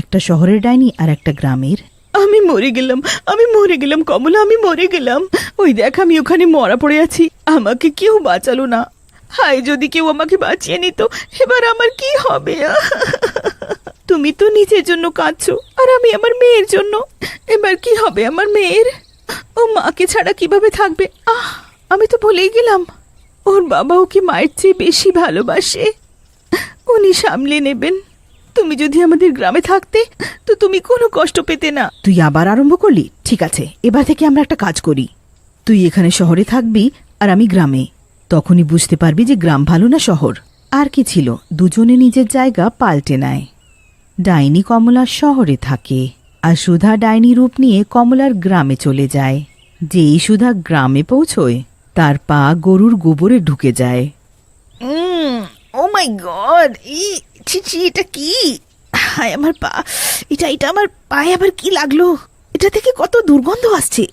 একটা শহরের ডাইনি আর একটা গ্রামের। আমি মরে গেলাম কমলা, আমি মরে গেলাম। ওই দেখ, আমি ওখানে মরা পড়ে আছি। আমাকে কেউ বাঁচালো না। হায়, যদি কেউ আমাকে বাঁচিয়ে নিত, এবার আমার কি হবে? তুমি তো নিজের জন্য কাঁদছো, আর আমি আমার মেয়ের জন্য। এবার কি হবে আমার মেয়ের? ও মাকে ছাড়া কিভাবে থাকবে? আমি তো ভুলেই গেলাম, ওর বাবা ওকে মায়ের চেয়ে বেশি ভালোবাসে। উনি সামলে নেবেন। তুমি যদি আমাদের গ্রামে থাকতে, তো তুমি কোনো কষ্ট পেতে না। তুই আবার আরম্ভ করলি? ঠিক আছে, এবার থেকে আমরা একটা কাজ করি। তুই এখানে শহরে থাকবি আর আমি গ্রামে। তখনই বুঝতে পারবি যে গ্রাম ভালো না শহর। আর কি ছিল, দুজনে নিজের জায়গা পাল্টে নেয়। ডাইনি কমলা শহরে থাকে, আর সুধা ডাইনি রূপ নিয়ে কমলার গ্রামে চলে যায়। যেই সুধা গ্রামে পৌঁছয়, তার পা গরুর গোবরে ঢুকে যায়। ও মাই গড, ছি, এটা কি? হায় আমার পা, এটা আমার পায়ে আবার কি লাগলো? এটা থেকে কত দুর্গন্ধ আসছে।